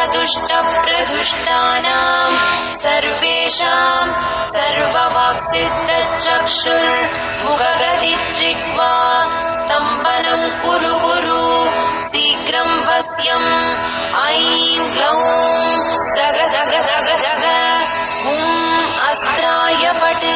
सर्वदुष्टप्रदुष्टानां सर्वेषां सर्ववाक्सिद्धचक्षुर्मुखगदिज्जिह्वा स्तम्भनं कुरु कुरु शीघ्रं वश्यम् ऐं ग्लौं दग दग दग दग अस्त्राय पट्